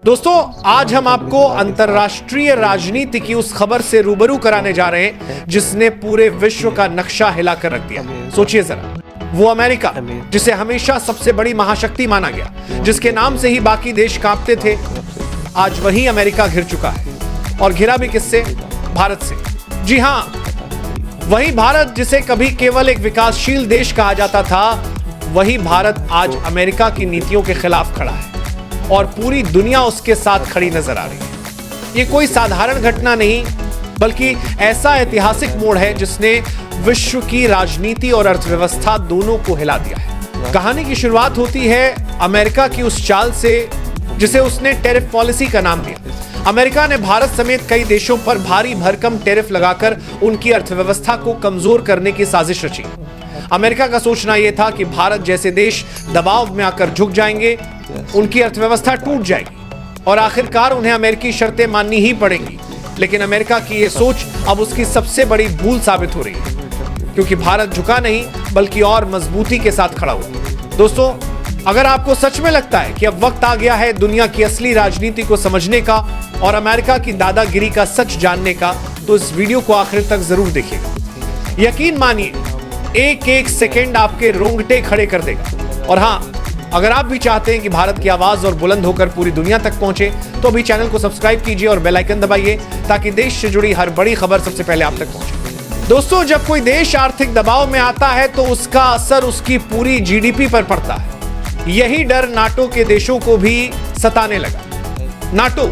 दोस्तों, आज हम आपको अंतरराष्ट्रीय राजनीति की उस खबर से रूबरू कराने जा रहे हैं जिसने पूरे विश्व का नक्शा हिलाकर रख दिया। सोचिए जरा, वो अमेरिका जिसे हमेशा सबसे बड़ी महाशक्ति माना गया, जिसके नाम से ही बाकी देश कांपते थे, आज वही अमेरिका घिर चुका है। और घिरा भी किससे? भारत से। जी हां, वही भारत जिसे कभी केवल एक विकासशील देश कहा जाता था, वही भारत आज अमेरिका की नीतियों के खिलाफ खड़ा है और पूरी दुनिया उसके साथ खड़ी नजर आ रही है। ये कोई साधारण घटना नहीं, बल्कि ऐसा ऐतिहासिक मोड़ है जिसने विश्व की राजनीति और अर्थव्यवस्था दोनों को हिला दिया है। कहानी की शुरुआत होती है अमेरिका की उस चाल से जिसे उसने टैरिफ पॉलिसी का नाम दिया। अमेरिका ने भारत समेत कई देशों पर भारी भरकम टैरिफ लगाकर उनकी अर्थव्यवस्था को कमजोर करने की साजिश रची। अमेरिका का सोचना यह था कि भारत जैसे देश दबाव में आकर झुक जाएंगे, उनकी अर्थव्यवस्था टूट जाएगी और आखिरकार उन्हें अमेरिकी शर्तें माननी ही पड़ेंगी। लेकिन अमेरिका की यह सोच अब उसकी सबसे बड़ी भूल साबित हो रही है, क्योंकि भारत झुका नहीं बल्कि और मजबूती के साथ खड़ा हुआ। दोस्तों, अगर आपको सच में लगता है कि अब वक्त आ गया है दुनिया की असली राजनीति को समझने का और अमेरिका की दादागिरी का सच जानने का, तो इस वीडियो को आखिर तक जरूर देखिएगा। यकीन मानिए, एक एक सेकेंड आपके रोंगटे खड़े कर देगा। और हाँ, अगर आप भी चाहते हैं कि भारत की आवाज और बुलंद होकर पूरी दुनिया तक पहुंचे, तो अभी चैनल को सब्सक्राइब कीजिए और बेल आइकन दबाइए ताकि देश से जुड़ी हर बड़ी खबर सबसे पहले आप तक पहुंचे। दोस्तों, जब कोई देश आर्थिक दबाव में आता है तो उसका असर उसकी पूरी जीडीपी पर पड़ता है। यही डर नाटो के देशों को भी सताने लगा। नाटो,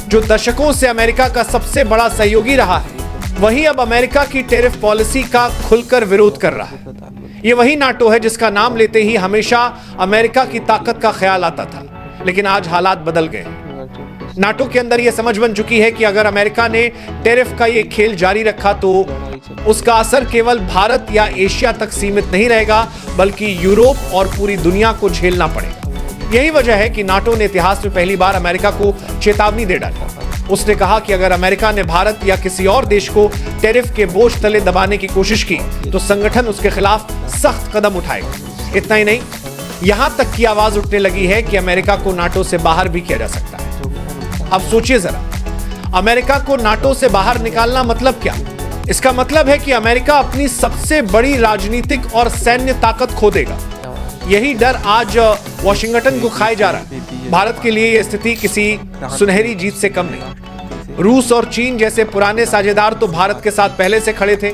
जो दशकों से अमेरिका का सबसे बड़ा सहयोगी रहा है, वही अब अमेरिका की टैरिफ पॉलिसी का खुलकर विरोध कर रहा है। ये वही नाटो है जिसका नाम लेते ही हमेशा अमेरिका की ताकत का ख्याल आता था, लेकिन आज हालात बदल गए। नाटो के अंदर यह समझ बन चुकी है कि अगर अमेरिका ने टैरिफ का ये खेल जारी रखा तो उसका असर केवल भारत या एशिया तक सीमित नहीं रहेगा, बल्कि यूरोप और पूरी दुनिया को झेलना पड़ेगा। यही वजह है कि नाटो ने इतिहास में पहली बार अमेरिका को चेतावनी दे डाली। उसने कहा कि अगर अमेरिका ने भारत या किसी और देश को टैरिफ के बोझ तले दबाने की कोशिश की तो संगठन उसके खिलाफ सख्त कदम उठाएगा। इतना ही नहीं, यहां तक की आवाज उठने लगी है कि अमेरिका को नाटो से बाहर भी किया जा सकता है। अब सोचिए जरा, अमेरिका को नाटो से बाहर निकालना मतलब क्या? इसका मतलब है कि अमेरिका अपनी सबसे बड़ी राजनीतिक और सैन्य ताकत खो देगा। यही डर आज वॉशिंगटन को खाए जा रहा है। भारत के लिए यह स्थिति किसी सुनहरी जीत से कम नहीं। रूस और चीन जैसे पुराने साझेदार तो भारत के साथ पहले से खड़े थे,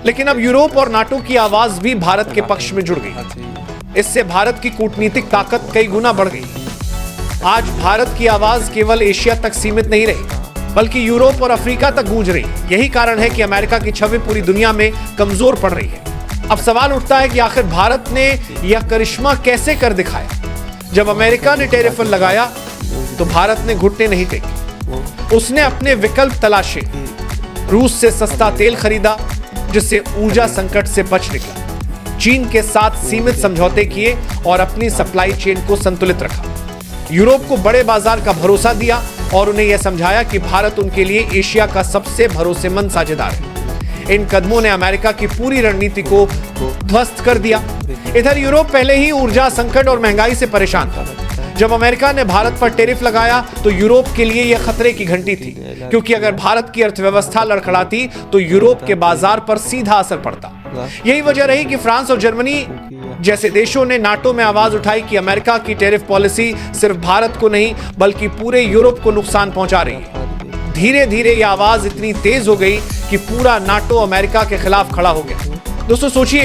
लेकिन अब यूरोप और नाटो की आवाज भी भारत के पक्ष में जुड़ गई। इससे भारत की कूटनीतिक ताकत कई गुना बढ़ गई। आज भारत की आवाज केवल एशिया तक सीमित नहीं रही, बल्कि यूरोप और अफ्रीका तक गूंज रही। यही कारण है कि अमेरिका की छवि पूरी दुनिया में कमजोर पड़ रही है। अब सवाल उठता है कि आखिर भारत ने यह करिश्मा कैसे कर दिखाया? जब अमेरिका ने टैरिफ लगाया तो भारत ने घुटने नहीं टेके। उसने अपने विकल्प तलाशे। रूस से सस्ता तेल खरीदा, जिससे ऊर्जा संकट से बच निकला। चीन के साथ सीमित समझौते किए और अपनी सप्लाई चेन को संतुलित रखा। यूरोप को बड़े बाजार का भरोसा दिया और उन्हें यह समझाया कि भारत उनके लिए एशिया का सबसे भरोसेमंद साझेदार है। इन कदमों ने अमेरिका की पूरी रणनीति को ध्वस्त कर दिया। इधर यूरोप पहले ही ऊर्जा संकट और महंगाई से परेशान था। जब अमेरिका ने भारत पर टैरिफ लगाया तो यूरोप के लिए यह खतरे की घंटी थी, क्योंकि अगर भारत की अर्थव्यवस्था लड़खड़ाती तो यूरोप के बाजार पर सीधा असर पड़ता। यही वजह रही कि फ्रांस और जर्मनी जैसे देशों ने नाटो में आवाज उठाई कि अमेरिका की टैरिफ पॉलिसी सिर्फ भारत को नहीं बल्कि पूरे यूरोप को नुकसान पहुंचा रही है। धीरे धीरे यह आवाज इतनी तेज हो गई कि पूरा नाटो अमेरिका के खिलाफ खड़ा हो गया। दोस्तों सोचिए,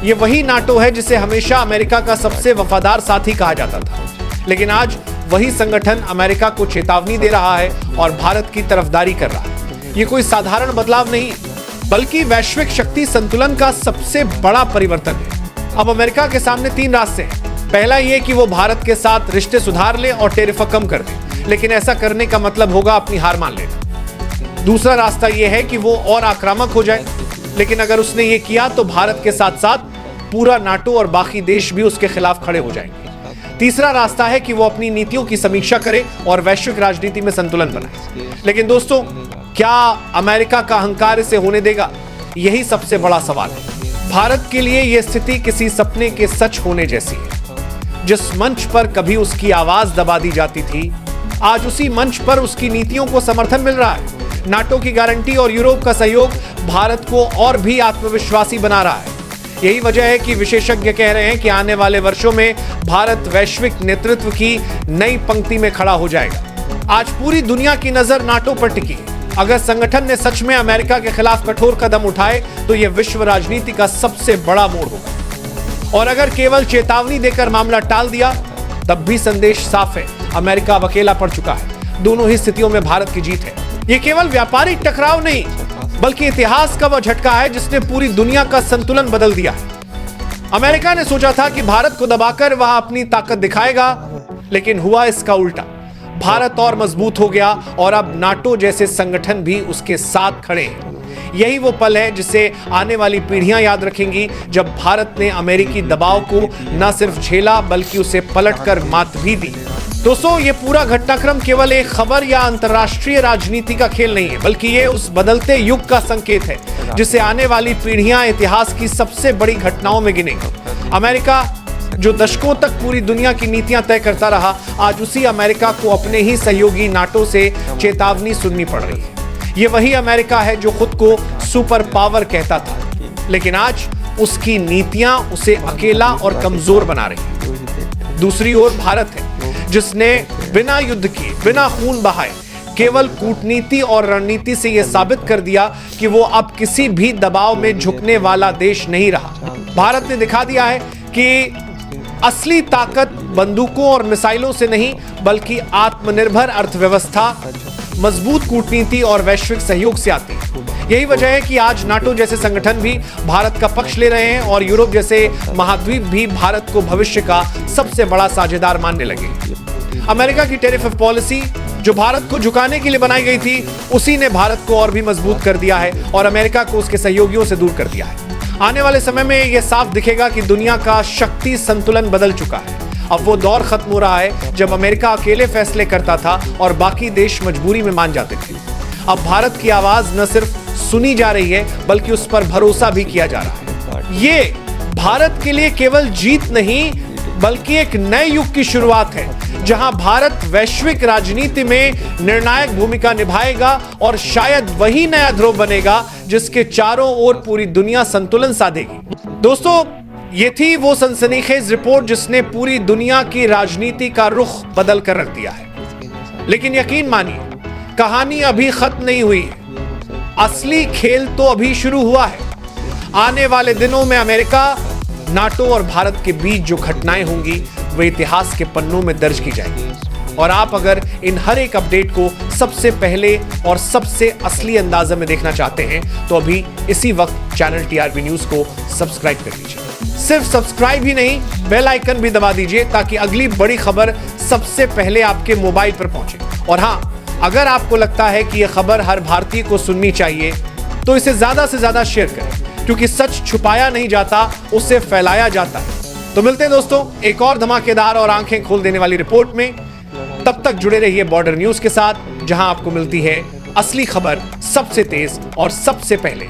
यह वही नाटो है जिसे हमेशा अमेरिका का सबसे वफादार साथी कहा जाता था, लेकिन आज वही संगठन अमेरिका को चेतावनी दे रहा है और भारत की तरफदारी कर रहा है। यह कोई साधारण बदलाव नहीं, बल्कि वैश्विक शक्ति संतुलन का सबसे बड़ा परिवर्तन है। अब अमेरिका के सामने तीन रास्ते हैं। पहला यह कि वो भारत के साथ रिश्ते सुधार ले और टैरिफ कम कर दे, लेकिन ऐसा करने का मतलब होगा अपनी हार मान लेना। दूसरा रास्ता यह है कि वो और आक्रामक हो जाए, लेकिन अगर उसने ये किया तो भारत के साथ साथ पूरा नाटो और बाकी देश भी उसके खिलाफ खड़े हो जाएंगे। तीसरा रास्ता है कि वो अपनी नीतियों की समीक्षा करे और वैश्विक राजनीति में संतुलन बनाए। लेकिन दोस्तों, क्या अमेरिका का अहंकार इसे होने देगा? यही सबसे बड़ा सवाल है। भारत के लिए यह स्थिति किसी सपने के सच होने जैसी है। जिस मंच पर कभी उसकी आवाज दबा दी जाती थी, आज उसी मंच पर उसकी नीतियों को समर्थन मिल रहा है। नाटो की गारंटी और यूरोप का सहयोग भारत को और भी आत्मविश्वासी बना रहा है। यही वजह है कि विशेषज्ञ कह रहे हैं कि आने वाले वर्षों में भारत वैश्विक नेतृत्व की नई पंक्ति में खड़ा हो जाएगा। आज पूरी दुनिया की नजर नाटो पर टिकी है। अगर संगठन ने सच में अमेरिका के खिलाफ कठोर कदम उठाए तो यह विश्व राजनीति का सबसे बड़ा मोड़ होगा। और अगर केवल चेतावनी देकर मामला टाल दिया तब भी संदेश साफ है, अमेरिका अब अकेला पड़ चुका है। दोनों ही स्थितियों में भारत की जीत है। यह केवल व्यापारिक टकराव नहीं बल्कि इतिहास का वह झटका है जिसने पूरी दुनिया का संतुलन बदल दिया है। अमेरिका ने सोचा था कि भारत को दबाकर वह अपनी ताकत दिखाएगा, लेकिन हुआ इसका उल्टा। भारत और मजबूत हो गया और अब नाटो जैसे संगठन भी उसके साथ खड़े हैं। यही वो पल है जिसे आने वाली पीढ़ियां याद रखेंगी, जब भारत ने अमेरिकी दबाव को न सिर्फ झेला बल्कि उसे पलटकर मात भी दी। दोस्तों, ये पूरा घटनाक्रम केवल एक खबर या अंतर्राष्ट्रीय राजनीति का खेल नहीं है, बल्कि ये उस बदलते युग का संकेत है जिसे आने वाली पीढ़ियां इतिहास की सबसे बड़ी घटनाओं में गिनेंगी। अमेरिका जो दशकों तक पूरी दुनिया की नीतियां तय करता रहा, आज उसी अमेरिका को अपने ही सहयोगी नाटो से चेतावनी सुननी पड़ रही है। ये वही अमेरिका है जो खुद को सुपर पावर कहता था, लेकिन आज उसकी नीतियां उसे अकेला और कमजोर बना रही हैं। दूसरी ओर भारत है जिसने बिना युद्ध किए, बिना खून बहाए, केवल कूटनीति और रणनीति से यह साबित कर दिया कि वो अब किसी भी दबाव में झुकने वाला देश नहीं रहा। भारत ने दिखा दिया है कि असली ताकत बंदूकों और मिसाइलों से नहीं बल्कि आत्मनिर्भर अर्थव्यवस्था, मजबूत कूटनीति और वैश्विक सहयोग से आती है। यही वजह है कि आज नाटो जैसे संगठन भी भारत का पक्ष ले रहे हैं और यूरोप जैसे महाद्वीप भी भारत को भविष्य का सबसे बड़ा साझेदार मानने लगे। अमेरिका की टैरिफ पॉलिसी जो भारत को झुकाने के लिए बनाई गई थी, उसी ने भारत को और भी मजबूत कर दिया है और अमेरिका को उसके सहयोगियों से दूर कर दिया है। आने वाले समय में यह साफ दिखेगा कि दुनिया का शक्ति संतुलन बदल चुका है। अब वो दौर खत्म हो रहा है जब अमेरिका अकेले फैसले करता था और बाकी देश मजबूरी में मान जाते थे। अब भारत की आवाज न सिर्फ सुनी जा रही है बल्कि उस पर भरोसा भी किया जा रहा है। ये भारत के लिए केवल जीत नहीं बल्कि एक नए युग की शुरुआत है, जहां भारत वैश्विक राजनीति में निर्णायक भूमिका निभाएगा और शायद वही नया ध्रुव बनेगा जिसके चारों ओर पूरी दुनिया संतुलन साधेगी। दोस्तों, ये थी वो सनसनीखेज रिपोर्ट जिसने पूरी दुनिया की राजनीति का रुख बदल कर रख दिया है। लेकिन यकीन मानिए, कहानी अभी खत्म नहीं हुई है। असली खेल तो अभी शुरू हुआ है। आने वाले दिनों में अमेरिका, नाटो और भारत के बीच जो घटनाएं होंगी वे इतिहास के पन्नों में दर्ज की जाएंगी। और आप अगर इन हर एक अपडेट को सबसे पहले और सबसे असली अंदाजे में देखना चाहते हैं तो अभी इसी वक्त चैनल टीआरपी न्यूज को सब्सक्राइब कर लीजिए। सिर्फ सब्सक्राइब ही नहीं, बेल आइकन भी दबा दीजिए ताकि अगली बड़ी खबर सबसे पहले आपके मोबाइल पर पहुंचे। और हाँ, अगर आपको लगता है कि यह खबर हर भारतीय को सुननी चाहिए तो इसे ज्यादा से ज्यादा शेयर करें, क्योंकि सच छुपाया नहीं जाता, उसे फैलाया जाता है। तो मिलते हैं दोस्तों एक और धमाकेदार और आंखें खोल देने वाली रिपोर्ट में। तब तक जुड़े रहिए बॉर्डर न्यूज के साथ, जहां आपको मिलती है असली खबर सबसे तेज और सबसे पहले।